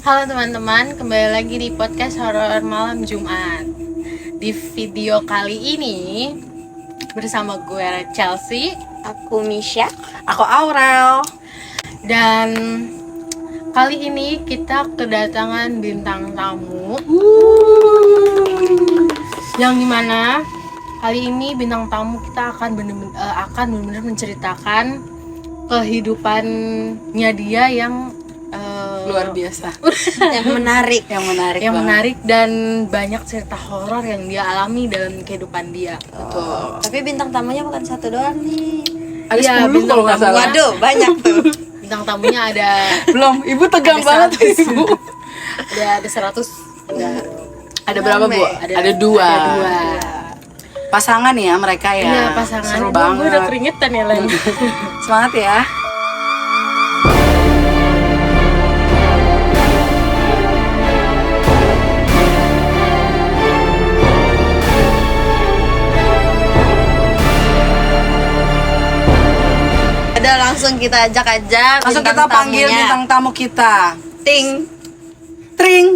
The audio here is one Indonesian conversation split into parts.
Halo teman-teman, kembali lagi di podcast Horor Malam Jumat. Di video kali ini bersama gue Chelsea, Aku Misha. Aku Aurel. dan kali ini kita kedatangan bintang tamu yang dimana kali ini bintang tamu kita akan benar-benar menceritakan kehidupannya dia yang Luar biasa. Yang menarik. Yang menarik dan banyak cerita horor yang dia alami dalam kehidupan dia. Betul. Tapi bintang tamunya bukan satu doang nih. Ada Iya, 10 bintang kalau nggak tamu. salah. Waduh, banyak tuh. Bintang tamunya ada Belum, Ibu tegang Ada banget 100. Ibu. ada 100. Ada berapa, Bu? Ada 2. Ada 2. Pasangan ya mereka ya. Iya, pasangan. Seru Gue banget. udah keringetan ya, Len. Semangat ya. Ada langsung kita ajak aja. Langsung bintang kita panggil tamunya. bintang tamu kita. Ting. Tring.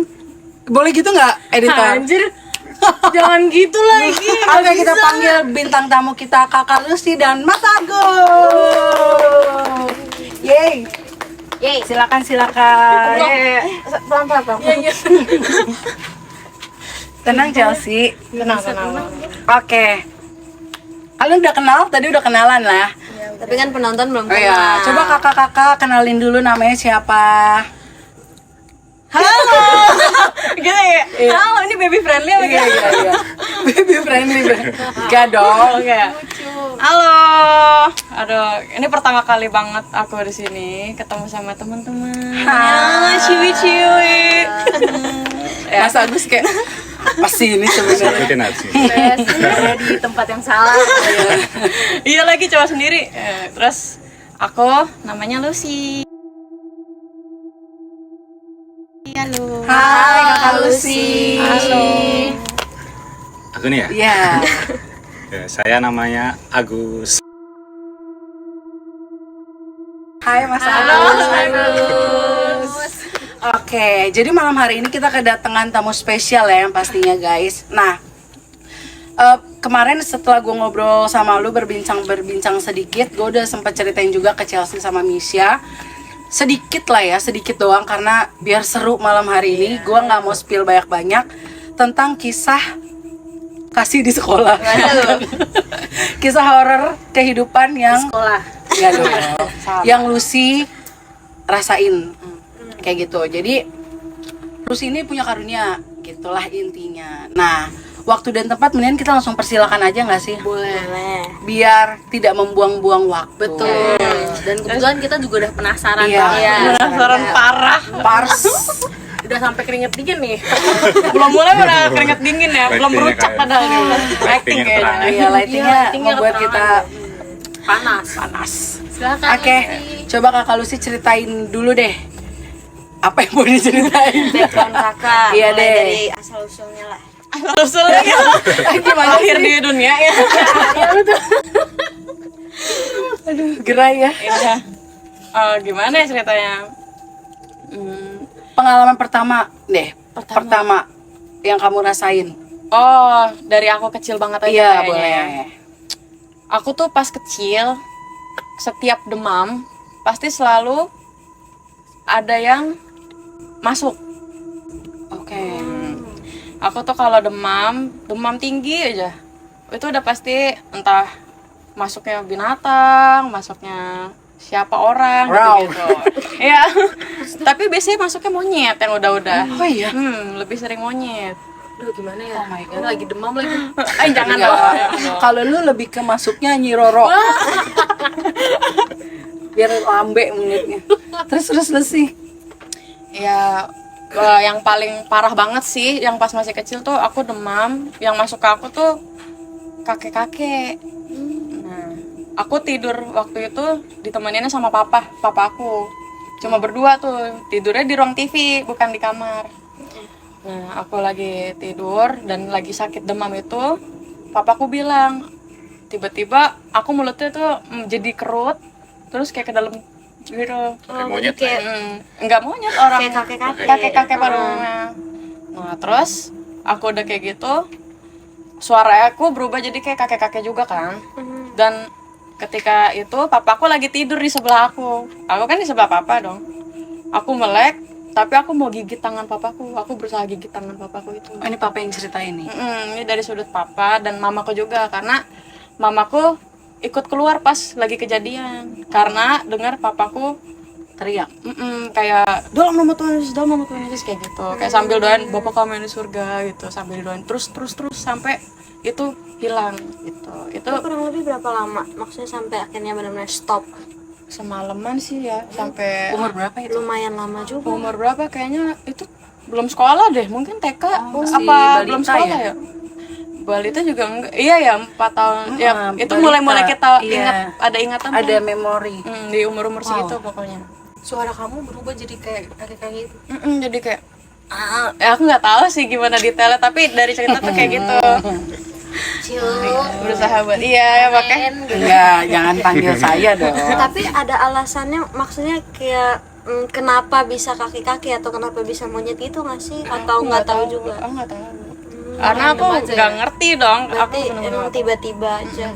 Boleh gitu nggak, editor? Anjir. Jangan gitu lagi. Oke, kita panggil bintang tamu kita, Kakak Lucy dan Mas Agus. Yeay. Yeay. Silakan. Pelan-pelan. Iya. Tenang Chelsea. Tenang. Oke. Kalian udah kenal? Tadi udah kenalan lah. Tapi kan penonton belum Oh ya, kenal. coba kakak-kakak kenalin dulu namanya siapa? Halo. Gitu ya. Iya. Halo, ini baby friendly apa Iya. gitu? Baby friendly. Gak dong. Oke. Halo. Aduh, ini pertama kali banget aku di sini ketemu sama teman-teman. Hai. Ciwi-ciwi. Mas Agus kayak pasti ini sebenarnya. Saya di tempat yang salah. Iya lagi coba sendiri. Terus aku namanya Lucy. Halo. Hai Kakak Lucy. Halo. Aku nih ya? Iya. Ya, saya namanya Agus. Hai Mas Agus. Oke, jadi malam hari ini kita kedatangan tamu spesial ya yang pastinya guys. Nah, kemarin setelah gue ngobrol sama lu berbincang sedikit, gue udah sempat ceritain juga ke Chelsea sama Misha. Sedikit doang karena biar seru malam hari ini. Gue nggak mau spill banyak-banyak tentang kisah kasih di sekolah. Kisah horor kehidupan yang Sekolah. ya dong, yang Lucy rasain kayak gitu. Jadi Lucy ini punya karunia, gitulah intinya. Nah, waktu dan tempat mendingan kita langsung persilakan aja nggak sih? Boleh. Biar tidak membuang-buang waktu. Betul. Dan kebetulan kita juga udah penasaran Iya. banget. Penasaran parah. Pars. Udah sampai keringet dingin nih. Belum mulai udah keringet dingin ya. Belum Lightingnya merucak kayak- padahal nih. Acting Lightingnya kayaknya. terang. Iya, lightingnya lightingnya membuat keterangan. kita Panas. Silakan. Oke, coba Kakak Lucy ceritain dulu deh. Apa yang mau diceritain? Background kakak. Iya mulai deh. dari asal usulnya lah. Usulnya Gimana lahir sih? di dunia ya. Aduh, gerai ya. Iya. Gimana ya ceritanya? Pengalaman pertama deh. Pertama yang kamu rasain. Oh, dari aku kecil banget aja Iya, kayaknya boleh. ya. Aku tuh pas kecil, setiap demam, pasti selalu ada yang masuk. Oke. Aku tuh kalau demam tinggi aja, itu udah pasti entah masuknya binatang, masuknya siapa orang Wow. gitu. Iya. Tapi biasanya masuknya monyet yang udah-udah. Oh iya. Lebih sering monyet. Aduh, gimana ya? Oh my God. Ini lagi demam lagi. Jangan Enggak. dong. Kalau lu lebih ke masuknya Nyi Roro. Biar lambe mulutnya. Terus Lucy. Ya, yang paling parah banget sih, yang pas masih kecil tuh aku demam, yang masuk ke aku tuh kakek-kakek. Nah, aku tidur waktu itu ditemeninnya sama papa aku. Cuma berdua tuh, tidurnya di ruang TV, bukan di kamar. Nah, aku lagi tidur dan lagi sakit demam itu, papaku bilang, tiba-tiba aku mulutnya tuh jadi kerut, terus kayak ke dalam gitu. Kayak monyet lah kayak ya. Enggak monyet orang. kayak kakek-kakek. Kakek-kakek pada umumnya. Nah, terus aku udah kayak gitu, suara aku berubah jadi kayak kakek-kakek juga kan. Dan ketika itu papaku lagi tidur di sebelah aku. Aku kan di sebelah papa dong. Aku melek, tapi aku mau gigit tangan papaku. Aku berusaha gigit tangan papaku itu. Oh, ini papa yang ceritain nih. Ini dari sudut papa dan mamaku juga, karena mamaku ikut keluar pas lagi kejadian karena dengar papaku Teriak. kayak dalam nama Tuhan Yesus kayak gitu, kayak sambil doain Bapak kami yang di surga gitu, sambil doain terus sampai itu hilang gitu. Itu kurang lebih berapa lama? Maksudnya sampai akhirnya benar-benar stop. semalaman sih ya, sampai Umur berapa itu? Lumayan lama juga. umur berapa kayaknya itu belum sekolah deh, mungkin TK masih apa balita belum sekolah ya? ya? Balita juga enggak. Iya ya, 4 tahun. Ya, itu balita. mulai kita Iya. ingat, ada ingatan Ada tuh. memori. Di umur-umur segitu pokoknya. Suara kamu berubah jadi kayak kakek-kakek itu. Jadi kayak ya aku nggak tahu sih gimana detailnya, tapi dari cerita tuh kayak gitu. Berusaha buat iya ya pakai. Enggak, jangan panggil saya dong. Tapi ada alasannya, maksudnya kayak kenapa bisa kaki-kaki atau kenapa bisa monyet itu nggak sih? Atau nggak tahu juga? Aku nggak tahu. Karena aku nggak ngerti dong. Aku Berarti bener-bener emang nggak tahu. tiba-tiba aja.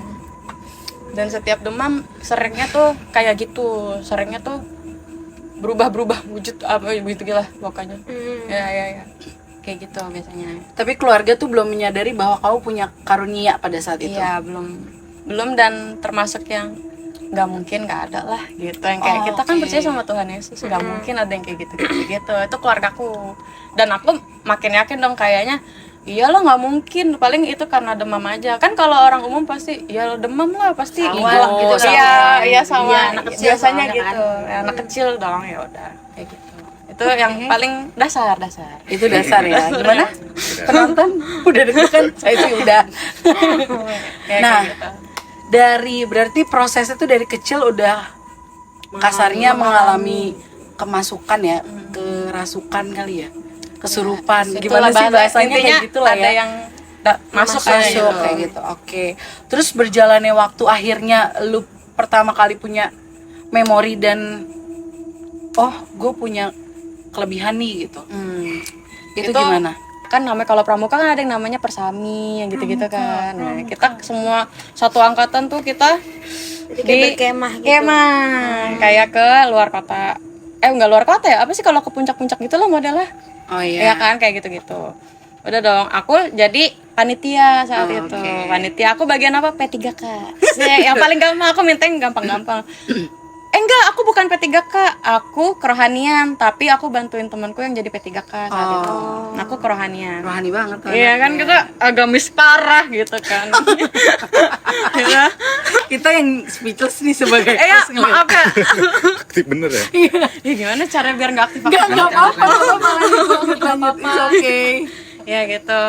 Dan setiap demam seringnya tuh kayak gitu, seringnya tuh berubah wujud apa gitu lah pokoknya. Ya kayak gitu biasanya. Tapi keluarga tuh belum menyadari bahwa kamu punya karunia pada saat itu. Iya, belum dan termasuk yang nggak mungkin nggak ada lah gitu, yang kayak kita kan percaya sama Tuhan Yesus, nggak mungkin ada yang kayak gitu. Itu keluargaku, dan aku makin yakin dong kayaknya iyalah nggak mungkin, paling itu karena demam aja kan. Kalau orang umum pasti ya demam lah pasti Awal gitu, iya sama Iya, anak kecil biasanya soalnya gitu ya, anak kecil dong, ya udah kayak gitu. Itu yang paling dasar. Itu dasar ya. Gimana? Penonton udah deg-degan? Saya sih udah. Nah, berarti prosesnya tuh dari kecil udah kasarnya mengalami kemasukan ya, kerasukan kali ya, kesurupan. Gimana sih bahasanya kayak gitu lah ada ya. yang masuk Kayak gitu. Oke. Terus berjalannya waktu akhirnya lu pertama kali punya memori dan gue punya kelebihan nih gitu. Itu gimana? Kan namanya kalau pramuka kan ada yang namanya persami yang gitu-gitu kan. Nah, kita semua satu angkatan tuh kita Jadi kayak berkemah gitu. kemah kayak ke luar kota. Enggak luar kota ya, apa sih kalau ke puncak-puncak gitu loh modelnya. Oh iya. Iya kan kayak gitu-gitu. Udah dong, aku jadi panitia saat itu. Panitia aku bagian apa? P3K. Yang paling gampang, aku minta yang gampang-gampang. Enggak, aku bukan P3K, aku kerohanian, tapi aku bantuin temanku yang jadi P3K saat itu. Nah, aku kerohanian. Rohani banget kan. Iya kan, kita agamis parah gitu kan. Ya. Kita yang speechless nih sebagai Ya, host ngeliat. maaf ya. Aktif bener ya. Ya gimana cara biar nggak aktif? Enggak apa-apa. Lanjut. It's okay. Ya gitu.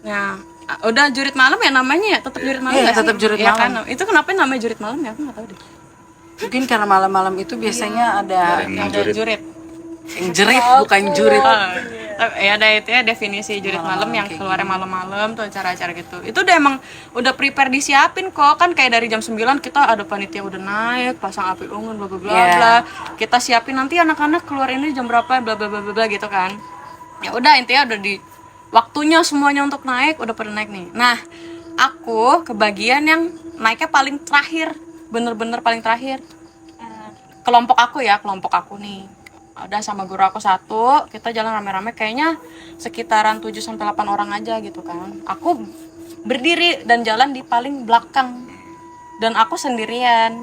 Nah, udah jurit malam ya namanya ya, tetap jurit malam Iya, nggak sih? tetap jurit Iya malam. Kan? Itu kenapa namanya jurit malam ya? Aku nggak tahu deh. Mungkin karena malam-malam itu biasanya ada Yang Ada jurit. jurit. yang jerit bukan jurit. Ya ada itu ya definisi jurit malam yang keluarnya malam-malam tuh acara-acara gitu. Itu udah prepare disiapin kok, kan kayak dari jam 9 kita ada panitia udah naik, pasang api unggun bla bla bla bla. Kita siapin nanti anak-anak keluar ini jam berapa bla bla bla bla gitu kan. Ya udah intinya udah di waktunya semuanya untuk naik udah pada naik nih. Nah, aku kebagian yang naiknya paling terakhir, bener-bener paling terakhir. Kelompok aku nih. Udah sama guru aku satu, kita jalan rame-rame kayaknya sekitaran 7 sampai 8 orang aja gitu kan. Aku berdiri dan jalan di paling belakang. Dan aku sendirian.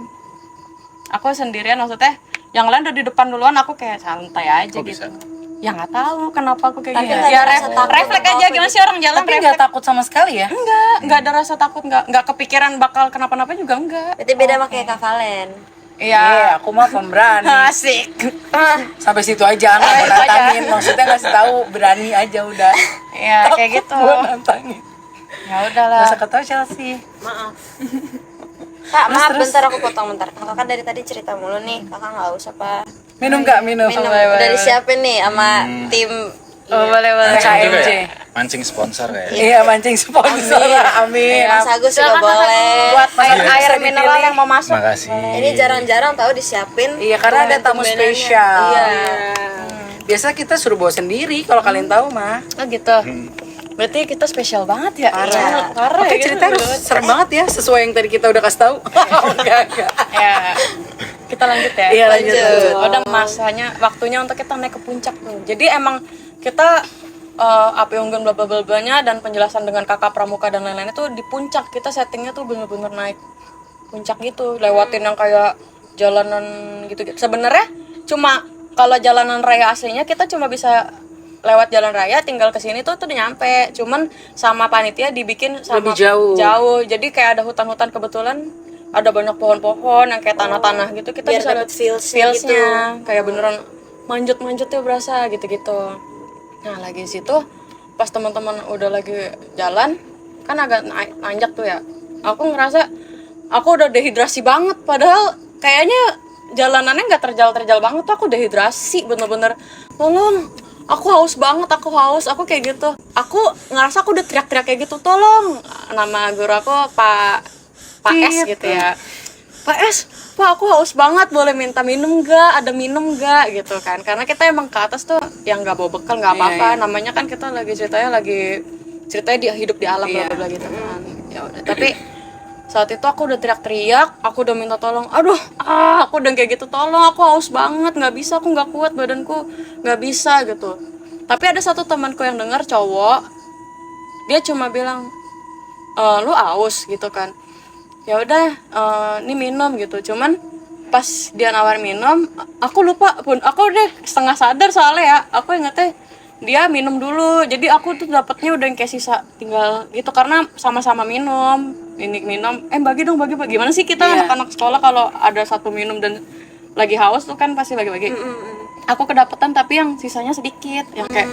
Maksudnya yang lain udah di depan duluan, aku kayak santai aja Kok gitu. bisa? Ya nggak tahu kenapa aku kayak gitu. nggak Ya ada rasa takut refleks aja, gimana sih orang jalan Tapi refleks. nggak takut sama sekali ya? Enggak ada rasa takut, enggak kepikiran bakal kenapa-napa juga enggak. Berarti beda sama kayak Kak Valen. Iya. Aku mah pemberani. Asik. Sampai situ aja nggak mau nantangin. Maksudnya ngasih tahu berani aja udah. Ya kayak gitu. Gue nantangin. Ya udahlah. Gak usah ketawa Chelsea. Maaf. Kak, maaf bentar aku potong bentar. Kakak kan dari tadi cerita mulu nih. Kakak nggak usah apa. Minum nggak minum? Minum udah disiapin nih sama tim Oh, boleh. Mancing juga KMJ. ya? Mancing sponsor kayak. Iya, mancing sponsor. Amin. Mas Agus juga boleh. Buat air Bisa mineral dipilih. yang mau masuk. Makasih. Ini jarang-jarang tahu disiapin. Iya, karena ada tamu spesial. Iya. Biasa kita suruh bawa sendiri kalau kalian tahu mah. Oh gitu. Berarti kita spesial banget ya. Parah Oke, ya, cerita harus serem banget ya, sesuai yang tadi kita udah kasih tahu. Enggak. Ya. Kita lanjut ya. Iya, lanjut. Udah masanya waktunya untuk kita naik ke puncak tuh. Jadi emang kita api unggun bla bla blanya dan penjelasan dengan kakak pramuka dan lain-lain itu di puncak. Kita settingnya tuh bener-bener naik puncak gitu, lewatin yang kayak jalanan gitu. Sebenarnya cuma kalau jalanan raya aslinya kita cuma bisa lewat jalan raya, tinggal kesini tuh udah nyampe. Cuman sama panitia dibikin sama Lebih jauh. Jadi kayak ada hutan-hutan, kebetulan ada banyak pohon-pohon yang kayak tanah-tanah gitu. Kita Biar bisa dapet lihat feels-nya feels-nya kayak beneran manjut-manjut tuh berasa gitu-gitu. Nah lagi di situ pas teman-teman udah lagi jalan kan agak nanjak tuh ya. Aku ngerasa aku udah dehidrasi banget, padahal kayaknya jalanannya nggak terjal-terjal banget tuh. Aku dehidrasi bener-bener, tolong aku haus banget, aku haus, aku kayak gitu. Aku ngerasa aku udah teriak-teriak kayak gitu, tolong. Nama guru aku Pak S gitu ya. Pak S, Pak aku haus banget, boleh minta minum gak? Ada minum gak? Gitu kan. Karena kita emang ke atas tuh yang gak bawa bekal gak apa-apa. Namanya kan kita lagi ceritanya dia hidup di alam bla bla bla gitu kan. Ya udah. Tapi saat itu aku udah teriak-teriak, aku udah minta tolong. Aduh, aku udah kayak gitu, tolong aku haus banget, nggak bisa, aku nggak kuat, badanku nggak bisa gitu. Tapi ada satu temanku yang dengar, cowok, dia cuma bilang, lu haus gitu kan. Ya udah, ini minum gitu. Cuman pas dia nawar minum, aku lupa pun, aku udah setengah sadar soalnya ya. Aku ingetnya dia minum dulu, jadi aku tuh dapetnya udah yang kayak sisa, tinggal gitu karena sama-sama minum. Ini minum, bagi dong, bagi. Gimana sih kita anak-anak sekolah kalau ada satu minum dan lagi haus tuh kan pasti bagi-bagi. Aku kedapetan tapi yang sisanya sedikit, yang kayak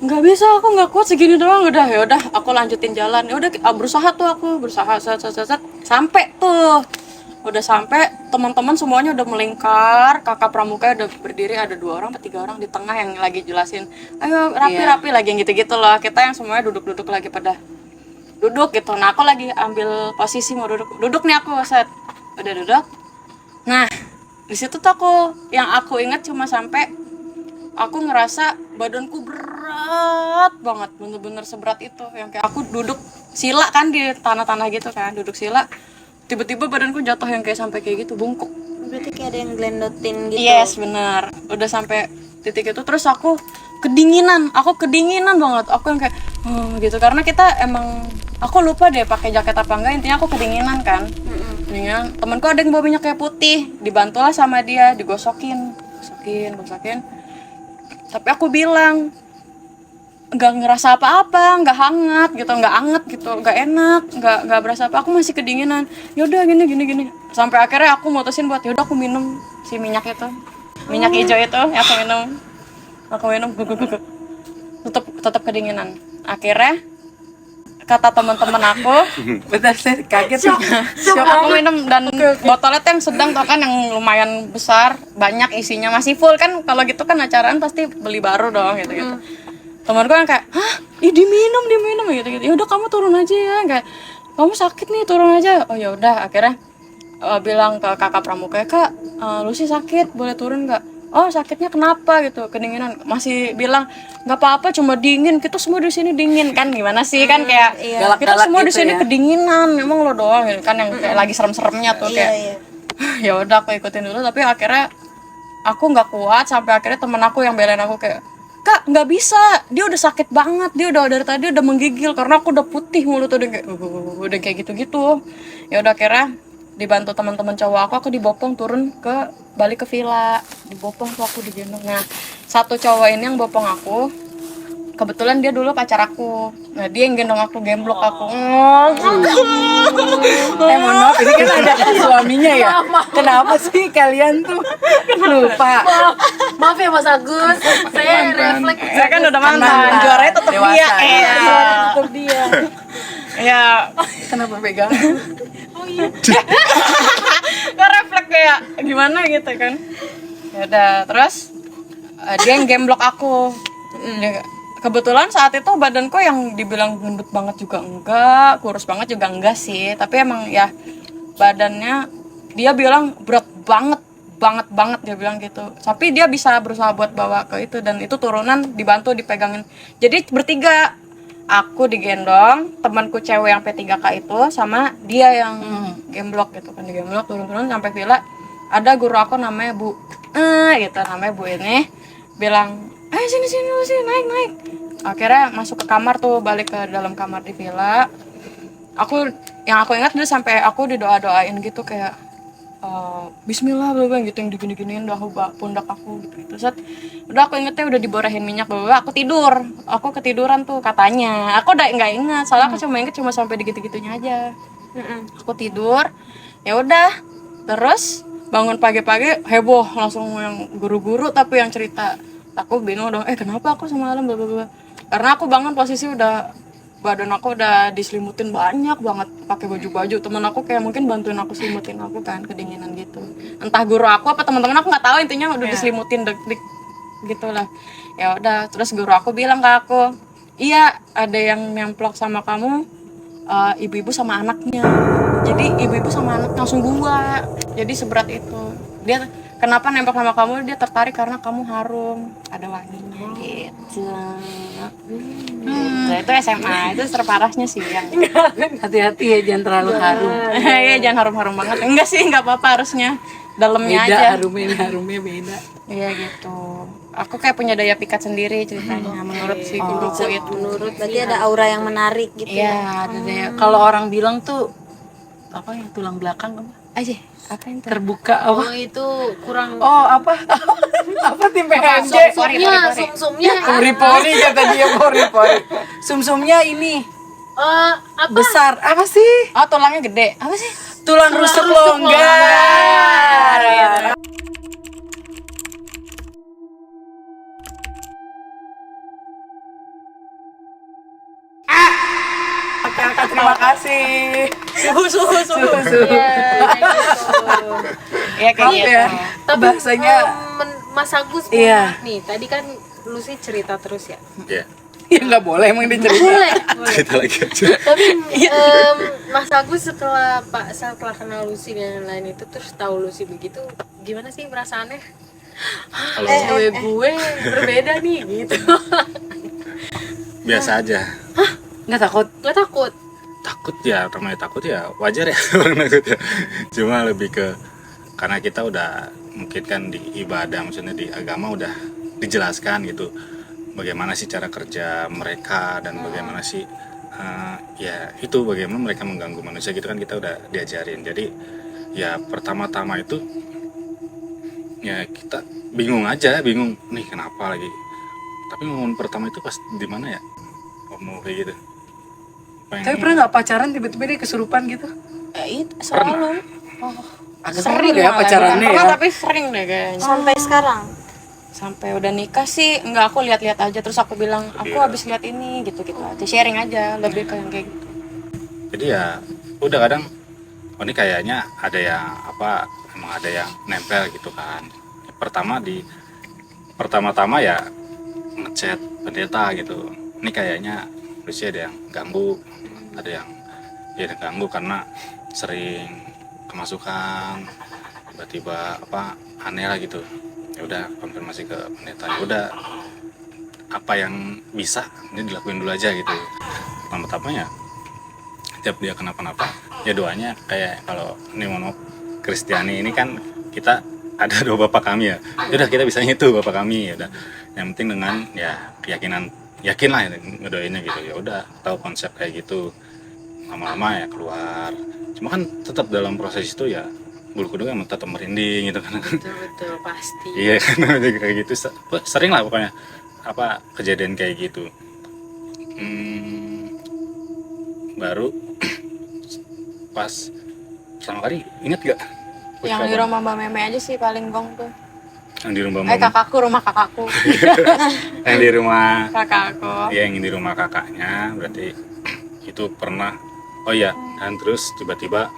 nggak bisa, aku nggak kuat segini doang. Udah ya udah, aku lanjutin jalan. Ya udah, aku berusaha set sampai tuh. Udah sampai, teman-teman semuanya udah melingkar, kakak pramuka udah berdiri, ada 2 orang atau 3 orang di tengah yang lagi jelasin, ayo rapi-rapi lagi yang gitu-gitu loh. Kita yang semuanya duduk-duduk lagi pada duduk gitu. Nah aku lagi ambil posisi mau duduk nih, aku set udah duduk. Nah di situ tuh aku ingat cuma sampai aku ngerasa badanku berat banget, bener-bener seberat itu. Yang kayak aku duduk sila kan di tanah-tanah gitu kan, duduk sila, tiba-tiba badanku jatuh yang kayak sampai kayak gitu, bungkuk. Berarti kayak ada yang gelendotin gitu. Yes, benar. Udah sampai titik itu, terus aku kedinginan banget. Aku yang kayak gitu, karena kita emang, aku lupa deh pakai jaket apa enggak, intinya aku kedinginan kan. Kedinginan. Temanku ada yang bawa minyak kayu putih, dibantulah sama dia, digosokin. Tapi aku bilang nggak ngerasa apa-apa, nggak hangat gitu, nggak anget gitu, nggak enak, nggak berasa apa, aku masih kedinginan. Yaudah gini. Sampai akhirnya aku mutusin buat yaudah aku minum si minyak itu, minyak hijau itu, ya aku minum, tetap kedinginan. Akhirnya kata teman-teman aku, Bentar, saya kaget. aku minum dan botolnya tuh yang sedang tuh kan, yang lumayan besar, banyak isinya, masih full kan. Kalau gitu kan acaraan pasti beli baru dong gitu. Temanku yang kayak, hah, diminum gitu. Ya udah kamu turun aja ya, kayak kamu sakit nih, turun aja. Oh ya udah, akhirnya bilang ke kakak pramuka, Kak, lu sih sakit, boleh turun nggak? Oh sakitnya kenapa gitu, kedinginan. Masih bilang nggak apa-apa, cuma dingin, kita semua di sini dingin kan, gimana sih kan kayak kita Galak-galak semua di gitu sini ya. kedinginan, emang lo doang kan yang kayak lagi serem-seremnya tuh kayak. Ya udah aku ikutin dulu, tapi akhirnya aku nggak kuat. Sampai akhirnya temen aku yang belain aku kayak, Kak nggak bisa, dia udah sakit banget, dia udah dari tadi udah menggigil karena aku udah putih mulut udah kayak gitu. Ya udah akhirnya dibantu teman-teman cowok aku dibopong turun balik ke villa, dibopong tuh aku digendong. Nah satu cowok ini yang bopong aku, kebetulan dia dulu pacar aku. Nah dia yang gendong aku, gemblok aku. Mohon maaf, ini kan ada suaminya ya. Kenapa sih kalian tuh lupa? Maaf ya Mas Agus, saya refleks. Saya kan udah mantan, juaranya tetap dia. Dewasa. Tetap dia. Ya, Kenapa pegang? nggak refleks kayak gimana gitu kan. Ya udah, terus dia yang gemblok aku. Ya, kebetulan saat itu badanku yang dibilang gendut banget juga enggak, kurus banget juga enggak sih, tapi emang ya badannya dia bilang berat banget banget dia bilang gitu. Tapi dia bisa berusaha buat bawa ke itu, dan itu turunan dibantu dipegangin. Jadi bertiga, aku digendong, temanku cewek yang P3K itu sama dia yang gemblok gitu kan, digemblok turun-turun sampai villa. Ada guru aku namanya Bu gitu, namanya Bu ini bilang, ayo sini lu sini naik. Akhirnya masuk ke kamar tuh, balik ke dalam kamar di villa. Yang aku ingat dulu sampai aku didoa-doain gitu kayak Bismillah bla gitu, yang digini-giniin pundak aku gitu. Terus udah aku ingetnya udah diborehin minyak bla, aku tidur. Aku ketiduran tuh katanya. Aku udah nggak ingat, soalnya aku inget cuma sampai digitu-gitunya aja. Aku tidur. Ya udah. Terus bangun pagi-pagi heboh langsung yang guru-guru tapi yang cerita. Aku bingung dong, kenapa aku semalam bla bla. Karena aku bangun posisi badan aku udah diselimutin banyak banget pakai baju-baju. Temen aku kayak mungkin bantuin aku selimutin aku kan, kedinginan gitu. Entah guru aku apa teman-teman aku nggak tahu, intinya udah diselimutin dik gitulah. Ya udah, terus guru aku bilang ke aku, iya ada yang nemplok sama kamu, ibu-ibu sama anaknya. Jadi ibu-ibu sama anaknya langsung 2. Jadi seberat itu. Dia kenapa nembak sama kamu? Dia tertarik karena kamu harum, ada wanginya gitu. Itu SMA, itu terparahnya sih yang. Hati-hati ya, jangan terlalu harum. Iya, jangan harum-harum banget. Enggak sih, enggak apa-apa, harusnya dalamnya Beda, aja. harumnya beda. Iya gitu. Aku kayak punya daya pikat sendiri ceritanya menurut si guruku itu. Menurut berarti ada aura yang menarik gitu. Iya, ada daya. Kalau orang bilang tuh apa yang tulang belakang apa? Aja, apa itu? Terbuka apa? Oh itu kurang Apa? Apa tim PNJ? sumsumnya Pori-pori kata dia, pori-pori. Sumsumnya ini apa? besar. Apa sih? Oh, tulangnya gede. Apa sih? Tulang rusuk longgar. Kakak, terima kasih. Suhu. Iya kayak gitu. Ya, bahasanya Mas Agus Iya. nih tadi kan lu sih cerita terus ya. Iya. ya nggak boleh emang diceritain. Boleh. Cerita lagi aja. Tapi Mas Agus setelah kenal Lucy dan lain itu terus tahu Lucy begitu, gimana sih perasaannya? Kalau Cewek gue berbeda nih gitu. biasa aja. Nggak takut? Gak takut? Takut ya, namanya takut ya wajar ya orang takut ya. Cuma lebih ke karena kita udah mungkin kan di ibadah, maksudnya di agama udah dijelaskan gitu bagaimana sih cara kerja mereka dan bagaimana sih ya itu bagaimana mereka mengganggu manusia gitu kan, kita udah diajarin. Jadi ya pertama-tama itu ya kita bingung nih kenapa lagi. Tapi momen pertama itu pas di mana ya mau kayak gitu. Tapi pernah nggak pacaran tiba-tiba dia kesurupan gitu? Itu selalu. Agak sering ya pacarannya Pernah, ya. tapi sering deh kayaknya. Sampai sekarang. Sampai udah nikah sih enggak, aku lihat-lihat aja terus aku bilang aku habis lihat ini gitu-gitu aja, sharing aja, lebih ke yang kayak gitu. Jadi ya udah kadang ini kayaknya ada yang emang ada yang nempel gitu kan. Pertama-tama ya ngechat pendeta gitu, ini kayaknya Lucy ada yang ganggu, ada yang ganggu karena sering kemasukan tiba-tiba aneh lah gitu. Ya udah konfirmasi ke pendeta, ya udah apa yang bisa ini dilakuin dulu aja gitu. Pertama-tama ya tiap dia kenapa-napa ya doanya kayak kalau ini mono Kristiani ini kan kita ada doa Bapak kami ya. Udah kita bisanya itu Bapak kami, ya udah. Yang penting dengan ya yakin lah ngedoainnya gitu. Ya udah tahu konsep kayak gitu. Lama-lama ya keluar. Cuma kan tetap dalam proses itu ya bulu kuduk kan tetap merinding gitu kan. Betul pasti. Iya kan kayak gitu sering lah pokoknya kejadian kayak gitu. Baru pas pertama kali inget gak? Yang di rumah Mbak Meme aja sih paling gong tuh. Yang di rumah Rumah kakakku. yang di rumah Kakakku. ya yang di rumah kakaknya berarti itu pernah. Oh iya, dan terus tiba-tiba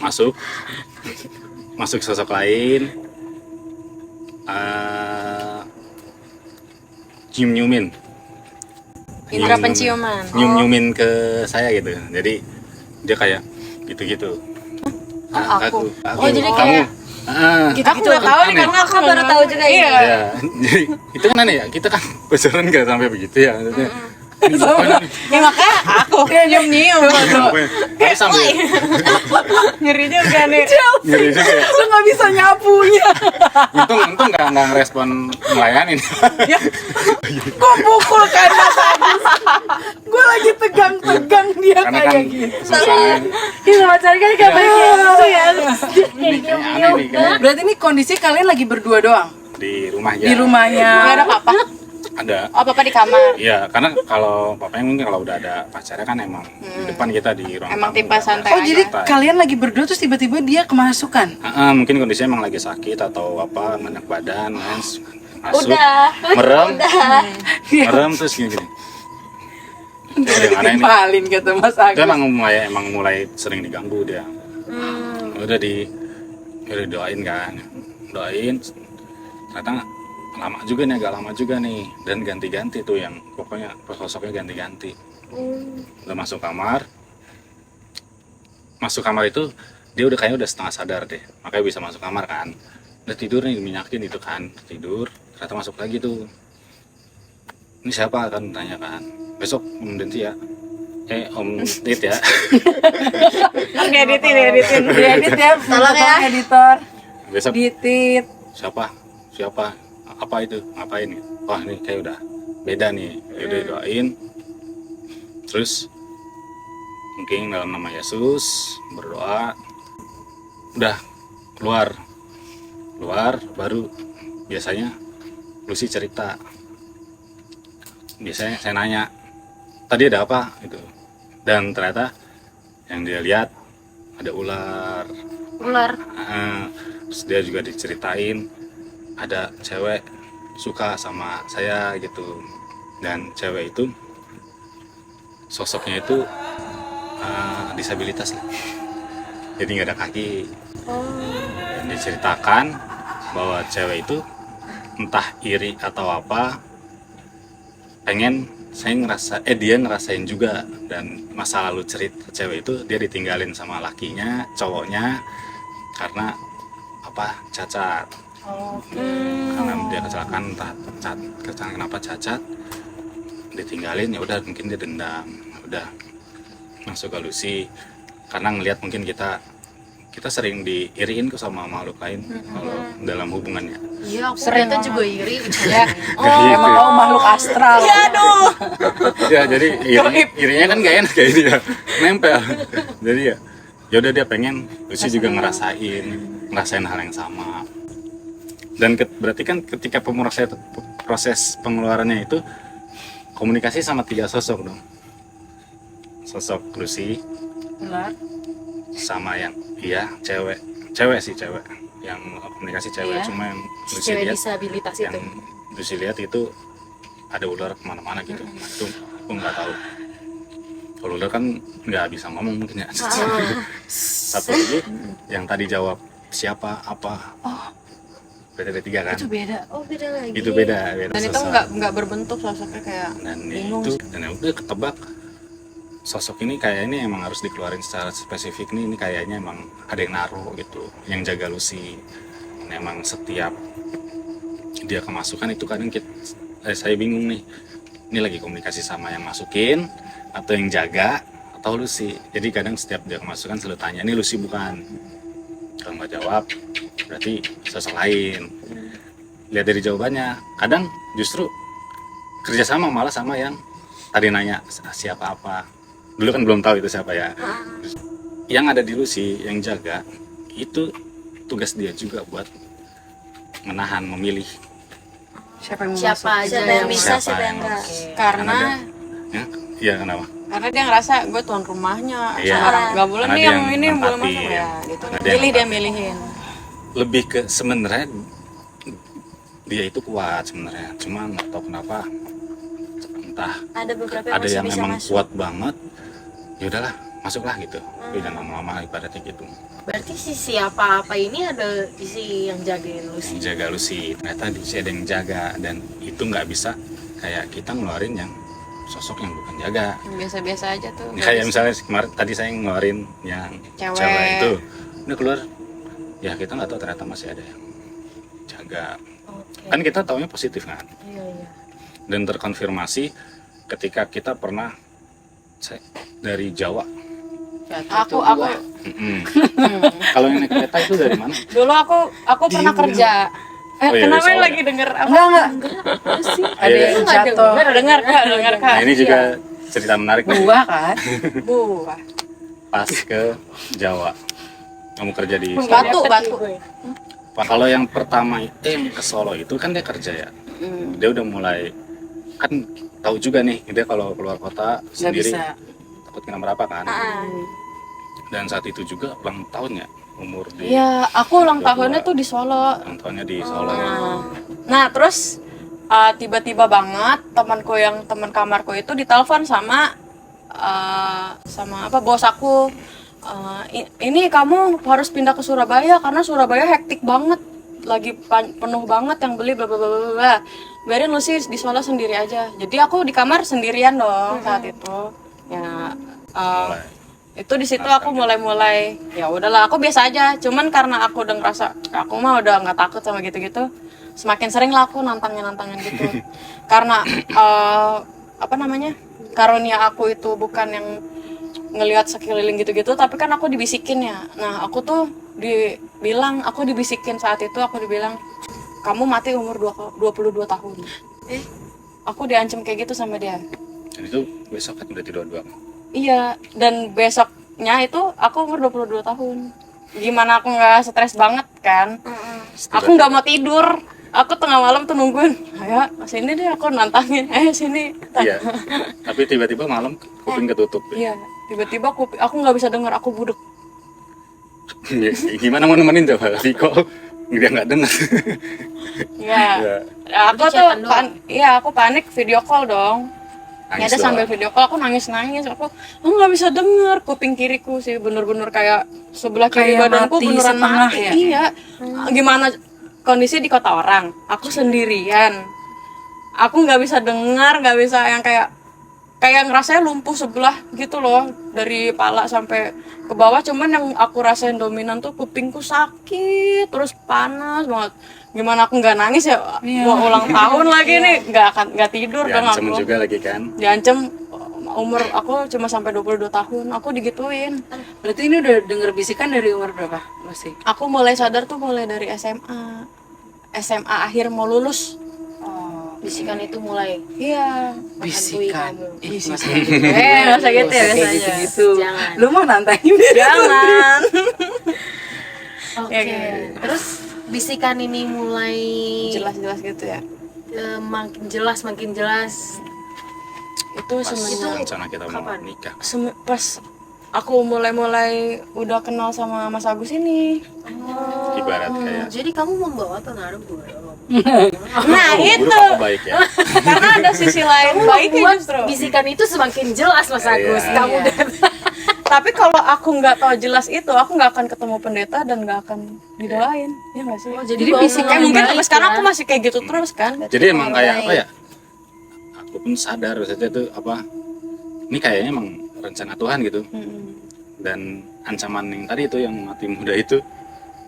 masuk sosok lain, nyium-nyiumin Indra penciuman. nyium-nyiumin ke saya gitu. Jadi dia kayak gitu-gitu. Aku. Oh, jadi kamu. kayak- Aku nggak tahu nih Aneh. karena Aku baru tahu juga ini. Iya. Ya, jadi itu kan aneh ya. Kita kan pacaran nggak sampai begitu ya. Maksudnya, Ya makanya aku nyium-nyium. tapi sambil Ngeri juga nih. ngeri juga ya. Lu nggak bisa nyapunya. Untung nggak ngerespon ngelayanin. Gue pukul kan Mas Agus. Gue lagi tegang-tegang dia Karena kayak kan gitu. susah. Iya, pacar kan kayak gitu ya. Ini kayak aneh nih kayaknya. Berarti ini kondisi kalian lagi berdua doang Di rumah ya. di rumahnya. Gak ada papa. Ada. Oh papa di kamar. Iya, karena kalau papanya mungkin kalau udah ada pacarnya kan emang di depan kita di ruang Emang tamu. tipe santai Oh aja. jadi kalian lagi berdua terus tiba-tiba dia kemasukan. Mungkin kondisinya emang lagi sakit atau apa, banyak badan, mens, masuk, Udah. merem terus gini. Yang aneh nih. Ditimpalin kata Mas Dia Agus. emang mulai sering diganggu dia. Udah doain kan, doain. Ternyata agak lama juga nih, dan ganti-ganti tuh yang pokoknya sosoknya ganti-ganti. Udah masuk kamar itu dia kayaknya udah setengah sadar deh, makanya bisa masuk kamar kan. Udah tidur nih, minyakin itu kan, tidur, ternyata masuk lagi tuh. Ini siapa kan tanya kan, besok Om Denti ya, Om Dit ya. Dieditin. Diedit ya, Tolong ya. editor. Besok Ditit. siapa apa itu ngapain, wah ini kayak udah beda nih, udah doain, terus mungkin dalam nama Yesus berdoa, udah keluar baru biasanya Lucy cerita, biasanya saya nanya tadi ada apa gitu, dan ternyata yang dia lihat ada ular. Terus dia juga diceritain ada cewek suka sama saya gitu, dan cewek itu sosoknya itu disabilitas lah, jadi nggak ada kaki. Dan diceritakan bahwa cewek itu entah iri atau apa, pengen dia ngerasain juga, dan masa lalu cerita cewek itu dia ditinggalin sama lakinya, cowoknya, karena apa, cacat. Karena dia kecelakaan, kecelakaan kenapa cacat, ditinggalin, ya udah mungkin dia dendam, udah masuk ke Lucy karena ngelihat mungkin kita sering diiriin kok sama makhluk lain kalau dalam hubungannya. Iya, aku sering juga iri. Ya. Emang kamu makhluk astral. Ya jadi irinya kan gak enak kayak dia nempel. Jadi ya udah dia pengen Lucy juga ngerasain hal yang sama. Dan berarti kan ketika proses pengeluarannya itu komunikasi sama 3 sosok dong. Sosok Lucy sama yang cewek yang komunikasi cewek, Iya. cuma yang Lucy Cewek lihat, disabilitas yang itu. Lucy lihat itu ada ular kemana-mana gitu. Nah, itu aku nggak tahu. Kalau ular kan nggak bisa ngomong mungkin ya. Satu lagi yang tadi jawab siapa apa. Berarti ada 3 kan. Itu beda. Oh, beda lagi. Itu beda Dan itu sosok. nggak berbentuk sosoknya kayak Dan bingung itu dan ya udah ketebak sosok ini kayak ini emang harus dikeluarin secara spesifik nih, ini kayaknya emang ada yang naruh gitu, yang jaga Lucy. Dan emang setiap dia kemasukan itu kadang saya bingung nih, ini lagi komunikasi sama yang masukin atau yang jaga atau Lucy. Jadi kadang setiap dia kemasukan selalu tanya, ini Lucy bukan? Kalau nggak jawab berarti sosok lain. Lihat dari jawabannya, kadang justru kerjasama malah sama yang tadi nanya siapa apa. Dulu kan belum tahu itu siapa ya. Yang ada di Lucy, yang jaga, itu tugas dia juga buat menahan, memilih. Siapa yang mau Siapa masuk? aja Siapa yang bisa, Siapa siapa yang yang enggak. karena Iya kenapa? karena dia ngerasa gue tuan rumahnya, Iya. nggak boleh Karena nih dia yang ini yang boleh nempatin. masuk ya gitu. Karena dia Pilih dia nempatin. milihin. Lebih ke sebenarnya dia itu kuat sebenarnya, cuma nggak tahu kenapa entah Ada beberapa yang ada masih yang bisa emang masuk. kuat banget, ya udahlah masuklah gitu. Tapi jangan lama-lama ibaratnya gitu. Berarti si siapa apa ini ada si yang jagain Lucy. Yang jaga Lucy, ternyata di sini ada yang jaga, dan itu nggak bisa kayak kita ngeluarin yang sosok yang bukan jaga. Biasa-biasa aja tuh. Kayak misalnya kemarin tadi saya ngeluarin yang Cewek. cewek itu udah keluar, ya kita nggak tahu ternyata masih ada yang jaga. Oke. Kan kita taunya positif kan, Iya, iya. dan terkonfirmasi ketika kita pernah dari Jawa. Aku Mm-mm. Kalau yang naik kereta itu dari mana? dulu aku pernah kerja. Oh iya, kenapa soalnya. lagi denger apa? Enggak. Ada Iya. yang jatuh. Dengar Kak. Nah, ini juga cerita menarik nih. Buah kan? Buah. Pas ke Jawa, kamu kerja di Solo. Batu. Pak, kalau yang pertama itu yang ke Solo itu kan dia kerja ya. Dia udah mulai kan tahu juga nih dia kalau keluar kota Nggak sendiri bisa. takut kena berapa kan. Ah. Dan saat itu juga ulang tahun ya, umur di Iya, aku ulang tahunnya tuh di Solo. ulang tahunnya di Solo. Nah, terus tiba-tiba banget teman kamarku itu ditelepon sama bos aku. Ini kamu harus pindah ke Surabaya karena Surabaya hektik banget, lagi penuh banget yang beli bla bla bla bla bla. Biarin lu sih di Solo sendiri aja. Jadi aku di kamar sendirian dong saat itu. Ya Mulai. itu di situ aku mulai ya udahlah, aku biasa aja. Cuman karena aku udah ngerasa aku mah udah nggak takut sama gitu-gitu, semakin sering lah aku nantangin gitu. Karena apa namanya, karunia aku itu bukan yang ngelihat sekeliling gitu-gitu, tapi kan aku dibisikin ya. Nah aku tuh aku dibisikin saat itu, aku dibilang kamu mati umur 22 tahun. Aku diancam kayak gitu sama dia. Dan itu besok kan udah tidur dua. Iya, dan besoknya itu aku umur 22 tahun. Gimana aku nggak stres banget kan? Aku nggak mau tidur. Aku tengah malam tuh nungguin, ayo sini deh aku nantangin, sini. Iya. Tapi tiba-tiba malam kuping ketutup. Iya, tiba-tiba aku nggak bisa dengar, aku budek. Ya, gimana mau nemenin coba? Tapi kok dia nggak dengar. Iya. Ya. Aku tuh aku panik, video call dong. Nangis Nyata sambil doang. video call aku nangis, aku nggak bisa dengar. Kuping kiriku sih bener-bener kayak sebelah kiri Kayak badanku mati beneran setengah mati. ya? Iya. Gimana kondisi di kota orang, aku sendirian, aku nggak bisa dengar, nggak bisa yang kayak ngerasanya lumpuh sebelah gitu loh, dari pala sampai ke bawah. Cuman yang aku rasain dominan tuh kupingku sakit terus panas banget. Gimana aku nggak nangis ya? Mau ulang tahun lagi nih, nggak tidur dong Diancem aku. juga lagi kan. Diancem, umur aku cuma sampai 22 tahun, aku digituin. Berarti ini udah denger bisikan dari umur berapa? Masih. Aku mulai sadar tuh mulai dari SMA akhir mau lulus. Bisikan itu mulai Iya. Bisikan. Ih, masa Nggak usah gitu ya kayak biasanya. gitu-gitu. Jangan. Lu mau nantangin? Jangan. Oke. Ya, gitu. Terus bisikan ini mulai Jelas-jelas gitu ya. makin jelas. Itu Pas semenjak rencana kita mau nikah. pas aku mulai udah kenal sama Mas Agus ini. Ibarat kayak Jadi kamu membawa pengaruh buruk. Nah, itu. buruk apa baik ya? Karena ada sisi lain baiknya Buat justru. bisikan itu semakin jelas Mas Agus. Iya. Kamu Iya. Tapi kalau aku nggak tahu jelas itu, aku nggak akan ketemu pendeta dan nggak akan didoain. Ya nggak sih? jadi Jadi bawa bisikan pengaruh Mungkin baik sampai sekarang ya. aku masih kayak gitu terus kan. Jadi emang kayak apa ya? Aku pun sadar maksudnya tuh apa? Ini kayaknya emang rencana Tuhan gitu. Dan ancaman yang tadi itu yang mati muda itu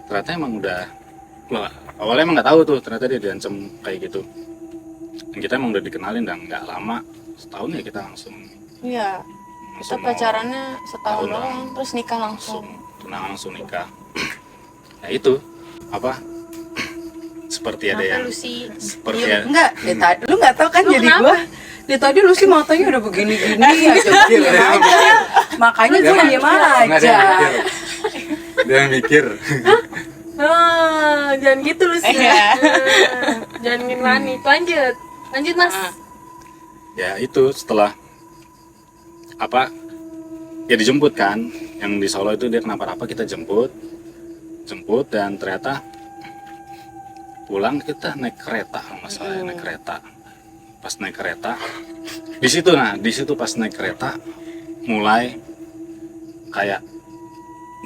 ternyata emang udah awalnya emang nggak tahu tuh ternyata dia diancam kayak gitu. Dan kita emang udah dikenalin dan nggak lama, setahun ya kita langsung Iya. Kita mau pacarannya setahun tahun doang, terus nikah langsung. tunangan langsung nikah. Ya itu apa? Seperti ada yang seperti ya, Enggak, dia tadi lu nggak tahu kan jadi gua. Dia tadi lu sih matanya udah begini-gini aja. Diam aja. Makanya gua diam nggak ada aja. yang mikir. Dia yang mikir. Jangan gitu lu sih. Iya. Jangan manis. Lanjut Mas. Ya itu setelah apa ya dijemput kan, yang di Solo itu dia kenapa-napa kita jemput dan ternyata pulang kita naik kereta kalau nggak salah, naik kereta. Pas naik kereta di situ pas naik kereta mulai kayak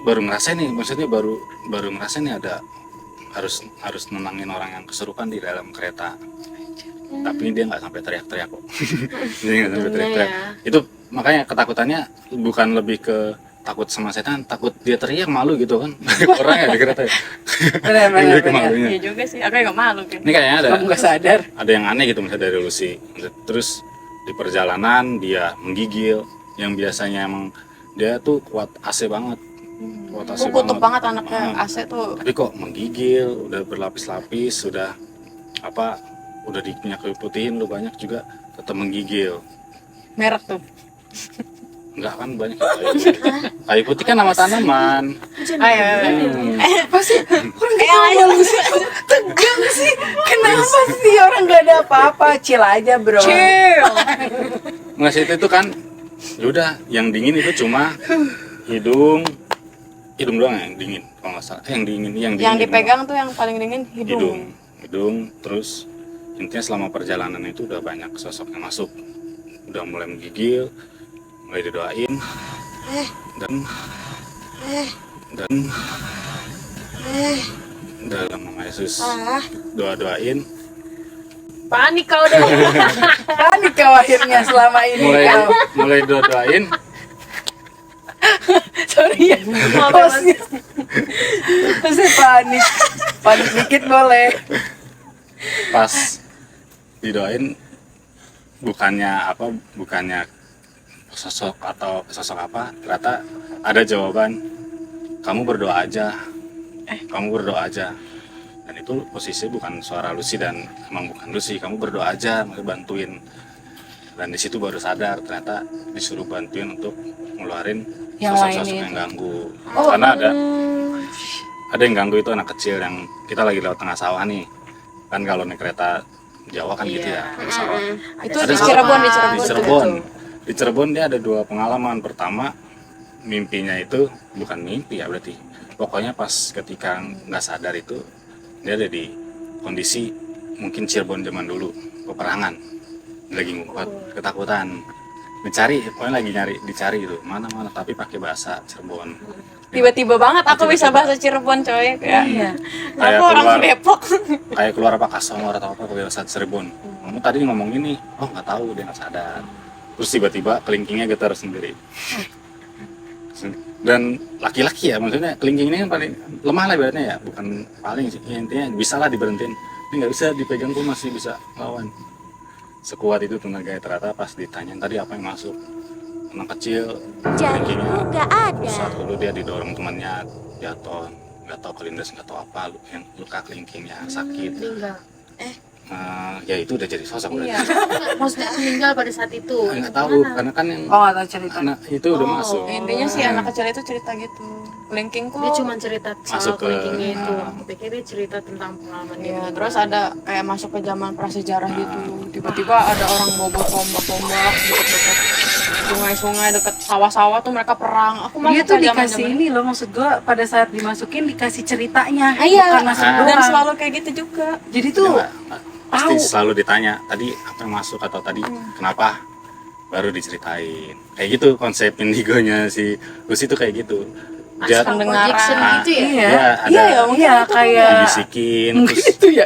baru ngerasain nih, maksudnya baru ngerasain nih ada harus nenangin orang yang kesurupan di dalam kereta. Tapi dia nggak sampai teriak-teriak kok. Dia nggak sampai Untungnya teriak-teriak. ya. Itu makanya ketakutannya bukan lebih ke takut sama setan, takut dia teriak malu gitu kan. Orang ya dikira teh. Benar. Kemalunya. Iya juga sih, aku nggak malu kan. Ini kayaknya Kamu nggak sadar. ada yang aneh gitu misalnya dari Lucy. Terus di perjalanan dia menggigil, yang biasanya emang dia tuh kuat AC banget. Kuat AC Aku kutuk banget anaknya AC tuh. Tapi kok menggigil, udah berlapis-lapis, sudah apa, udah minyak kayu putihin lu banyak juga tetap menggigil. Merek tuh. Enggak kan banyak kayu putih. Kayu putih kan nama tanaman. Ayo. Apa sih? Orang ketawa sih. Tegang sih. Kenapa sih orang nggak ada apa-apa? Chill aja bro. Nggak sih itu kan, yaudah yang dingin itu cuma hidung doang yang dingin kalau nggak salah. Yang dingin. Yang dipegang tuh yang paling dingin hidung. Hidung, terus intinya selama perjalanan itu udah banyak sosok yang masuk, udah mulai menggigil, mulai didoain, dan dalam nama Yesus doain, Panik kau deh. Panik kau akhirnya selama ini. mulai doain, Sorry ya. Hostnya. Saya panik. Panik dikit boleh. pas didoain bukannya sosok apa, ternyata ada jawaban, kamu berdoa aja, dan itu posisi bukan suara Lucy dan emang bukan Lucy, kamu berdoa aja, mau bantuin. Dan di situ baru sadar ternyata disuruh bantuin untuk ngeluarin Yang sosok-sosok lain yang ganggu. Karena ada yang ganggu itu anak kecil yang kita lagi lewat tengah sawah nih, kan kalau naik kereta Jawa kan gitu ya, di sawah. Itu Ada di satu- Cirebon, Di Cirebon dia ada 2 pengalaman. Pertama, mimpinya itu bukan mimpi ya berarti. Pokoknya pas ketika nggak sadar itu dia ada di kondisi mungkin Cirebon zaman dulu, peperangan. Lagi ngumpet, ketakutan. Pokoknya lagi dicari gitu. Mana tapi pakai bahasa Cirebon. Tiba-tiba banget aku bisa bahasa Cirebon coy. Kayak Kayak aku orang keluar- Depok. Kayak keluar apa Kasongor atau apa pakai bahasa Cirebon. Kamu tadi ngomong ini, oh nggak tahu, dia nggak sadar. Terus tiba-tiba kelingkingnya getar sendiri. Dan laki-laki ya, maksudnya kelingking ini kan paling lemah lah ibaratnya ya, bukan paling sih, ya, intinya bisa lah diberhentiin. Ini nggak bisa dipegang pun masih bisa lawan. Sekuat itu tenaganya. Ternyata pas ditanya tadi apa yang masuk, anak kecil, kelingkingnya nggak ada. saat dulu dia didorong temannya, jatuh, nggak tahu kelindes, nggak tahu apa, yang luka kelingkingnya sakit. Meninggal. Ya itu udah jadi sosok Iya. berarti. Maksudnya meninggal pada saat itu. Nggak tahu karena kan yang Oh, nggak tahu cerita. anak itu udah masuk. Intinya sih anak kecil itu cerita gitu. Kelingkingku. Dia cuma cerita soal Masuk ke- kelingkingnya itu. Aku pikir dia cerita tentang pengalaman dia. Ya, terus ada kayak masuk ke zaman prasejarah gitu. Tiba-tiba ada orang bawa tombak-tombak deket-deket sungai-sungai, deket sawah-sawah tuh mereka perang. Aku Dia masuk tuh ke dikasih zaman-zaman ini loh, maksud gua pada saat dimasukin dikasih ceritanya. Iya, Bukan masuk dan doang. selalu kayak gitu juga. Jadi Dia tuh pasti tahu. selalu ditanya tadi apa yang masuk atau tadi kenapa, baru diceritain. Kayak gitu konsep indigonya si Lucy tuh kayak gitu. Dia pendengaran. Projection gitu ya. Iya. ya, ada Iya ya, mungkin Iya, itu kayak dibisikin, mungkin terus itu ya.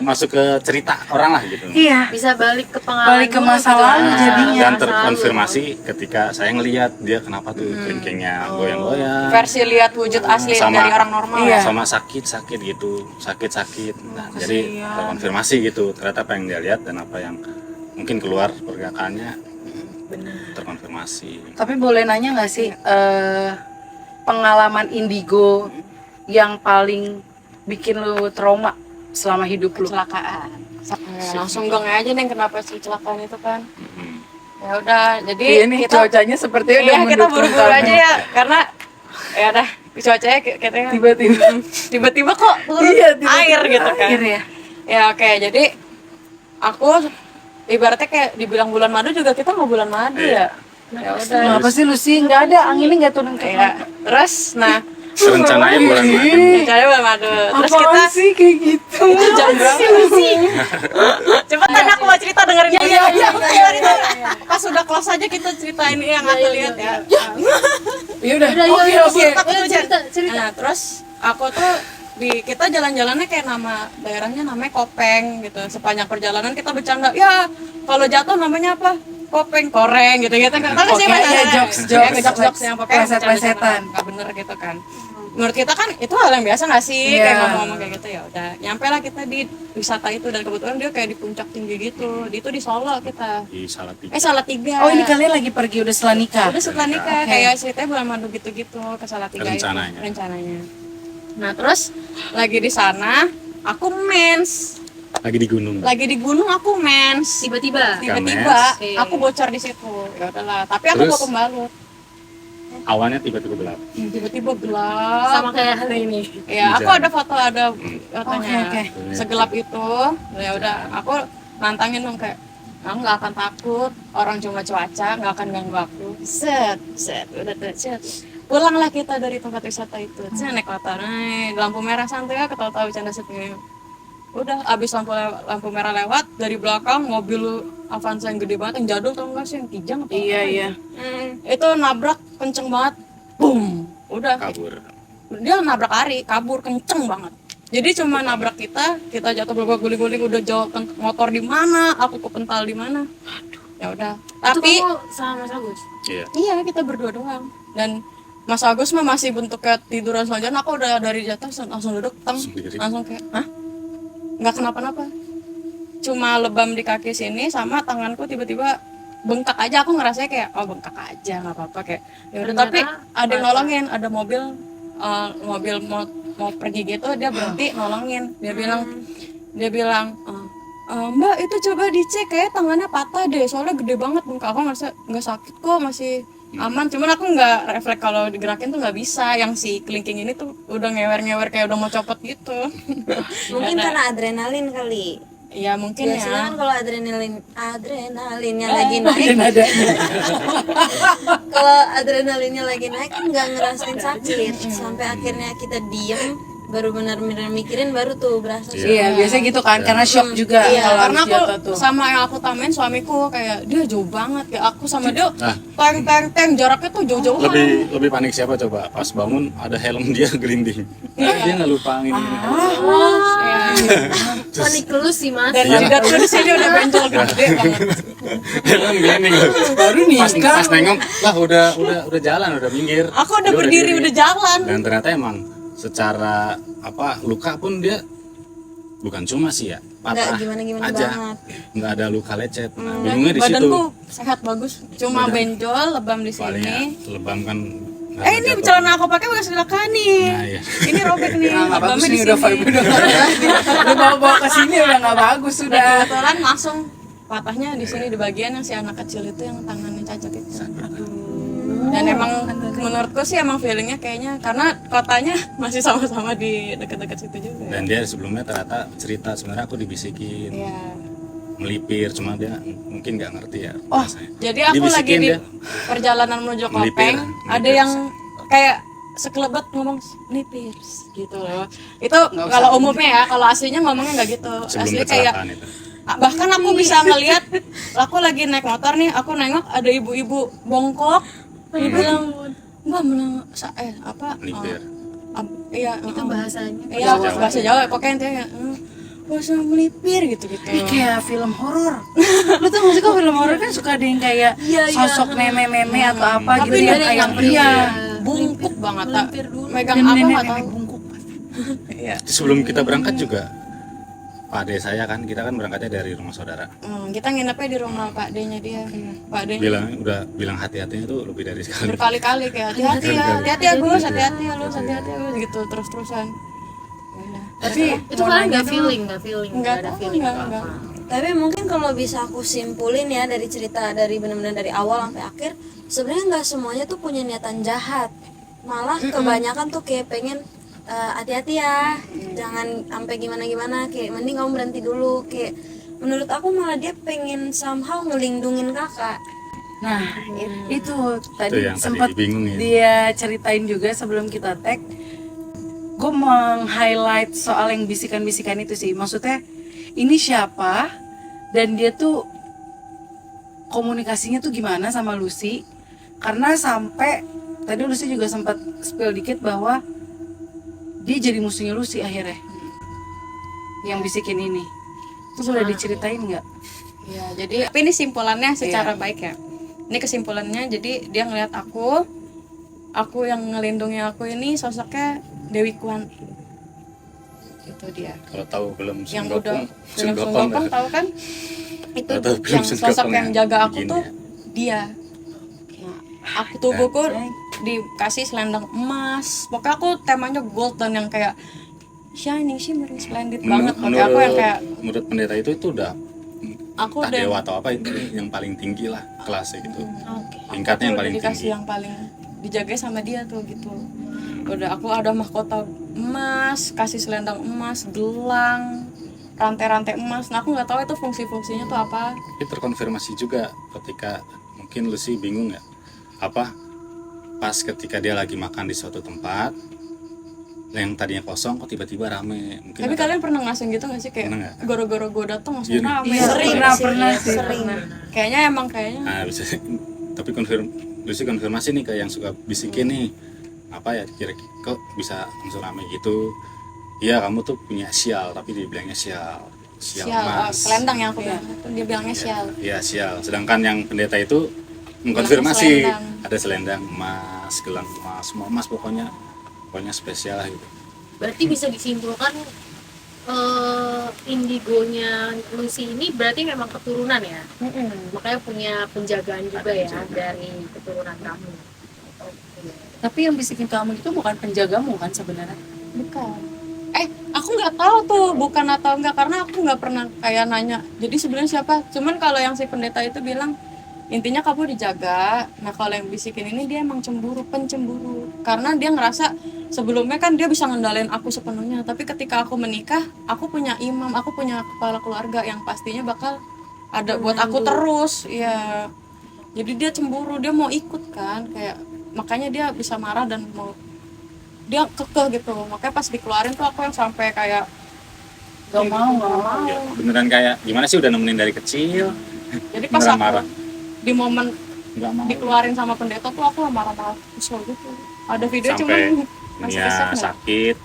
masuk ke cerita orang lah gitu. Iya. Bisa balik ke pengalaman. Balik ke dulu masa gitu. lalu jadinya. Dan Masa terkonfirmasi ketika saya ngelihat dia kenapa tuh kelingkingnya goyang-goyang. Versi lihat wujud asli Sama- dari orang normal. Iya. Sama sakit gitu, sakit. Nah, jadi terkonfirmasi gitu ternyata apa yang dia lihat dan apa yang mungkin keluar pergerakannya terkonfirmasi. Tapi boleh nanya nggak sih pengalaman indigo yang paling bikin lu trauma selama hidup lu? Kecelakaan. Langsung gong aja nih kenapa sih kecelakaan itu kan. Hmm. Ya udah, jadi Iya nih kita cuacanya sepertinya udah iya, kita mendukung buru-buru kamu. aja ya karena ya udah cuacanya katanya Tiba-tiba. tiba-tiba kok turun Iya, tiba-tiba air gitu kan. air ya. Ya oke, jadi aku ibaratnya kayak dibilang bulan madu juga kita nggak bulan madu ya. Ya udah. Kenapa sih Lucy? Nggak ada, anginnya nggak turun ke Ya, terus nah Rencananya bulan madu. caranya bulan madu. Terus kita Apaan sih kayak gitu? jam berapa? Cepetan aku mau cerita dengerin dulu. Iya. Pas udah close aja kita ceritain yang aku lihat ya. Ya udah. Udah, Oke, yuk, oke. yuk, cerita. Nah, terus aku tuh kita jalan-jalannya kayak nama daerahnya namanya Kopeng gitu. Sepanjang perjalanan kita bercanda, ya kalau jatuh namanya apa? Kopeng, koreng gitu kan. Tahu sih Oke, Mas? ya, jokes yang pokoknya pleset-plesetan. nggak bener gitu kan. Menurut kita kan itu hal yang biasa nggak sih, Iya. kayak ngomong-ngomong kayak gitu. Ya udah, nyampe lah kita di wisata itu, dan kebetulan dia kayak di puncak tinggi gitu. Di itu di Solo kita. Di Salatiga. Salatiga. Oh, ini kalian lagi pergi udah setelah nikah? Udah setelah nikah, Oke. kayak ceritanya bulan madu gitu-gitu ke Salatiga Rencananya. itu rencananya. Nah terus lagi di sana aku mens, Lagi di gunung. lagi di gunung aku mens. Tiba-tiba. Tiba-tiba Oke. aku bocor di situ. Ya udahlah, tapi aku Terus? bawa pembalut. Awalnya tiba-tiba gelap. Tiba-tiba gelap. Sama kayak hari ini. Ya, aku Hujan. ada foto, ada fotonya. Oke. Segelap itu. Ya udah, aku nantangin dong kayak aku nggak akan takut, orang cuma cuaca nggak akan ganggu aku. Set, udah tuh, set. Pulanglah kita dari tempat wisata itu. Set, naik motor, lampu merah santai ya, ketawa-tawa bercanda setengah. Udah, abis lampu merah lewat, dari belakang mobil Avanza yang gede banget, yang jadul tau nggak sih, yang kijang apa? Iya, iya. Itu nabrak kenceng banget, boom, udah. Kabur. Dia nabrak Ari, kabur kenceng banget. Jadi cuma nabrak kita jatuh berbuat guling-guling, udah jauh motor di mana, aku kepental di mana. Ya udah. Tapi Itu kamu sama Mas Agus? Iya. iya kita berdua doang. Dan Mas Agus mah masih bentuknya tiduran selanjutnya, aku udah dari jatuh langsung duduk, Sendiri. langsung kayak, hah? Nggak kenapa-napa. Cuma lebam di kaki sini sama tanganku tiba-tiba bengkak aja, aku ngerasanya kayak oh bengkak aja nggak apa-apa kayak ya udah. Tapi ada yang nolongin, ada mobil mau pergi gitu, dia berhenti nolongin, dia bilang Mbak itu coba dicek kayak tangannya patah deh, soalnya gede banget bengkak. Aku ngerasa nggak sakit kok, masih aman, cuman aku nggak refleks kalau digerakin tuh nggak bisa. Yang si kelingking ini tuh udah ngewer-ngewer kayak udah mau copot gitu. Mungkin karena adrenalin kali. Ya mungkin Biasanya ya. kan kalau adrenalinnya lagi naik, kalau adrenalinnya lagi naik kan nggak ngerasain sakit, sampai akhirnya kita diem baru benar-benar mikirin, baru tuh berasa sakit. Iya, biasanya gitu kan, karena shock juga Iya, kalau karena habis aku jatuh tuh. sama yang aku tamain suamiku kayak dia jauh banget, kayak aku sama dia Ah. teng jaraknya tuh jauh-jauhan. Lebih panik siapa coba? Pas bangun ada helm dia gelinding. Dia nggak lupa ini. Panik lu sih Mas. Dan jidatku di sini udah benjol gede banget. Helm gelinding loh. Baru nikah. Pas nengok lah udah jalan, udah minggir. Aku udah Dia berdiri, diri. udah jalan. Dan ternyata emang secara luka pun dia bukan cuma sih ya, patah Nggak gimana-gimana aja, banget. nggak ada luka lecet. Nah, Dan bingungnya di situ. badanku sehat bagus, cuma benjol, lebam di Soalnya sini. lebam kan. nggak Ini jatuh. celana aku pakai bekas dilaka nih. Nah, iya. Ini robek nih. Nah, nggak bagus lebamnya di nih, udah sini. vibe udah bawa ke sini udah nggak bagus Dan sudah. kebetulan langsung patahnya di sini di bagian yang si anak kecil itu yang tangannya cacat itu. Dan emang menurutku sih emang feelingnya kayaknya karena kotanya masih sama-sama di dekat-dekat situ juga. Dan dia sebelumnya ternyata cerita sebenarnya aku dibisikin, Iya. melipir, cuma dia mungkin nggak ngerti ya. Oh, bahasanya. Jadi aku lagi Dibisikin di dia. perjalanan menuju Melipir, Kopeng, ada melipir. yang kayak sekelebat ngomong melipir gitu loh. Itu Nggak usah. kalau umumnya ya, kalau aslinya ngomongnya nggak gitu. Sebelum Aslinya kayak kecelakaan itu. bahkan aku bisa ngelihat, aku lagi naik motor nih, aku nengok ada ibu-ibu bongkok, dia bilang mbak apa? Melipir. Iya, Itu bahasanya. iya bahasa Jawa pokoknya intinya bahasa melipir gitu-gitu. Ini kayak film horor. Lu tau gak sih kok film horor kan suka ada yang kayak sosok meme-meme atau apa gitu Tapi yang dia kayak nyamperin. iya. Bungkuk banget, tak megang Dan apa nenek nggak tahu. bungkuk. Iya. Sebelum kita berangkat juga, Pak Ade saya kan, kita kan berangkatnya dari rumah saudara. Kita nginepnya di rumah Pak D-nya dia. Pak D Bilang hati-hatinya tuh lebih dari sekali. berkali-kali kayak hati-hati ya Gus, hati-hati ya lu, hati-hati ya Gus gitu terus-terusan. Tapi Itu kalian nggak feeling, nggak ada tahu, feeling nggak. apa-apa. Tapi mungkin kalau bisa aku simpulin ya dari cerita dari benar-benar dari awal sampai akhir, sebenarnya nggak semuanya tuh punya niatan jahat. Malah kebanyakan tuh kayak pengen hati-hati ya, jangan sampai gimana-gimana, kayak mending kamu berhenti dulu. Kayak menurut aku malah dia pengen somehow ngelindungin kakak. nah itu tadi yang tadi sempat dibingungin. dia ceritain juga sebelum kita tag. Gue meng-highlight soal yang bisikan-bisikan itu sih. Maksudnya ini siapa dan dia tuh komunikasinya tuh gimana sama Lucy. Karena sampai tadi Lucy juga sempat spill dikit bahwa dia jadi musuhnya Lucy akhirnya. Yang bisikin ini. Terus udah diceritain nggak? Ya, jadi tapi ini simpulannya secara baik ya. Ini kesimpulannya, jadi dia ngeliat aku yang ngelindungi aku ini sosoknya Dewi Kwan. Itu dia. Kalau tahu belum Yang Sun udah Gokong, film Sun Gokong tahu kan? Itu Tahu film yang Sun sosok Gokong yang ya? jaga aku Begini tuh ya? dia. Nah, aku tubuhku dikasih selendang emas. Pokoknya aku temanya gold dan yang kayak shining, shimmering, splendid banget. Pokoknya aku yang kayak menurut pendeta itu udah aku entah udah dewa atau apa itu yang paling tinggi lah kelasnya gitu. aku Tingkatnya yang tuh paling dikasih tinggi. yang paling dijaga sama dia tuh gitu. Udah aku ada mahkota emas, kasih selendang emas, gelang, rantai-rantai emas. Nah aku nggak tahu itu fungsi-fungsinya tuh apa. Tapi terkonfirmasi juga ketika mungkin Lucy bingung ya, apa pas ketika dia lagi makan di suatu tempat yang tadinya kosong kok tiba-tiba rame. Mungkin Tapi ada- kalian pernah ngerasain gitu nggak sih kayak Pernah nggak? gara-gara gue datang langsung Iya, rame? Iya, Sering. pernah sih. sering. Kayaknya Nah, bisa tapi Lucy konfirmasi nih kayak yang suka bisikin nih apa ya kira-kira kok bisa langsung rame gitu. Iya kamu tuh punya sial tapi dibilangnya sial Sial, emas. selendang yang aku bilang itu dia bilangnya sial. Iya sial. Sedangkan yang pendeta itu mengkonfirmasi selendang. ada selendang emas, gelang emas, semua emas pokoknya spesial lah gitu. Berarti bisa disimpulkan indigonya Lucy ini berarti memang keturunan ya. Makanya punya penjagaan juga ya dari keturunan kamu. Oke. Tapi yang bisikin kamu itu bukan penjagamu kan sebenarnya? Bukan. Aku nggak tahu tuh bukan atau enggak karena aku nggak pernah kayak nanya. Jadi sebenarnya siapa? Cuman kalau yang si pendeta itu bilang intinya kamu dijaga. Nah kalau yang bisikin ini dia emang pencemburu. Karena dia ngerasa sebelumnya kan dia bisa ngendalin aku sepenuhnya. Tapi ketika aku menikah, aku punya imam, aku punya kepala keluarga yang pastinya bakal ada buat aku terus. Iya. Jadi dia cemburu, dia mau ikut kan, kayak makanya dia bisa marah dan mau dia kekeh gitu. Makanya pas dikeluarin tuh aku yang sampai kayak Gak mau. Ya, beneran kayak gimana sih udah nemenin dari kecil. jadi pas Beneran aku marah. di momen Nggak mau. dikeluarin sama pendeta tuh aku marah-marah kesel gitu. Ada video Sampai cuman masih Nia kesek nggak? sakit,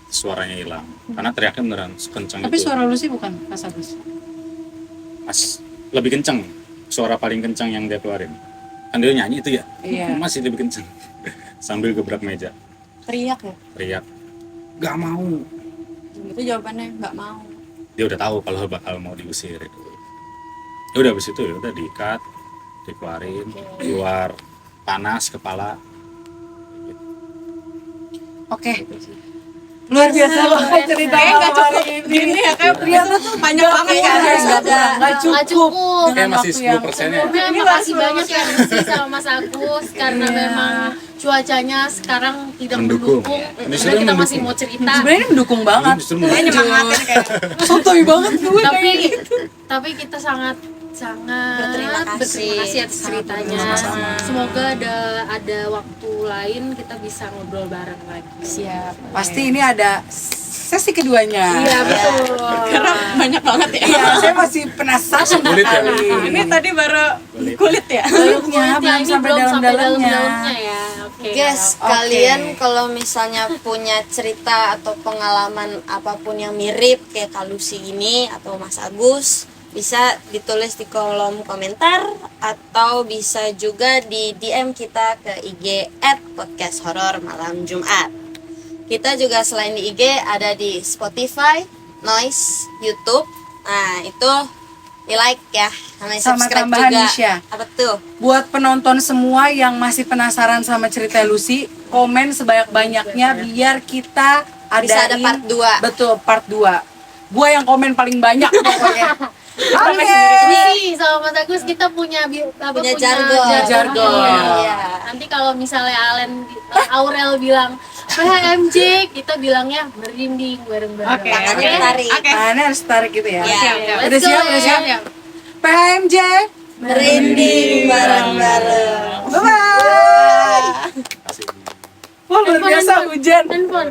suaranya hilang. Karena teriaknya beneran sekencang Tapi itu. suara Lucy bukan Mas Agus. Lebih kenceng. Suara paling kencang yang dia keluarin. Kan dia nyanyi itu ya. Iya. Masih lebih kenceng. Sambil gebrak meja, Teriak ya. teriak. Gak mau. Itu jawabannya nggak mau. Dia udah tahu kalau bakal mau diusir itu. Ya udah habis itu ya udah diikat, dikeluarin, keluar panas kepala. Oke. Luar biasa banget cerita malam hari ini. Gini ya kayak ternyata tuh banyak banget ya. Nggak cukup. Kayak masih waktu yang- 10% ya. Ini makasih banyak ya Lucy sama Mas Agus karena Iya. memang cuacanya sekarang tidak Mendukung. mendukung. Justru Karena kita masih mendukung. mau cerita. Sebenarnya ini mendukung banget. Justru Dia nyemangatin kayak Sotoy banget gue tapi kayak gitu. tapi kita sangat Berterima kasih. atas ceritanya. Sama-sama. Semoga ada waktu lain kita bisa ngobrol bareng lagi. siap. Pasti ini ada sesi keduanya. Iya betul. Karena banyak banget ya. Iya, saya masih penasaran Kulit ya? sekali. Ini tadi baru kulit ya. Kulitnya Ya, belum ini sampai belum sampai dalam-dalamnya. dalam-dalamnya ya. Oke. Guys, Oke. kalian kalau misalnya punya cerita atau pengalaman apapun yang mirip kayak Kak Lucy ini atau Mas Agus, bisa ditulis di kolom komentar atau bisa juga di DM kita ke IG @podcasthorormalamjumat. Kita juga selain di IG ada di Spotify, Noise, YouTube. Nah, itu di like ya, sama Sama subscribe tambahan juga. Nisha. Apa tuh? Buat penonton semua yang masih penasaran sama cerita Lucy, komen sebanyak-banyaknya biar kita Bisa ada adain- part 2. Betul, part 2. Gua yang komen paling banyak pokoknya. Oke. Ini sama Mas Agus kita punya Punya jargon. Jargon. Iya. Nanti kalau misalnya Aurel bilang PHMJ, kita bilangnya merinding bareng-bareng. Oke. Tangannya tarik. Tangannya harus tarik gitu ya. Iya. Let's Udah go, siap, udah ya. siap. PHMJ. Merinding bareng-bareng. Bye-bye. Kasih. Wah, luar biasa hujan. Handphone.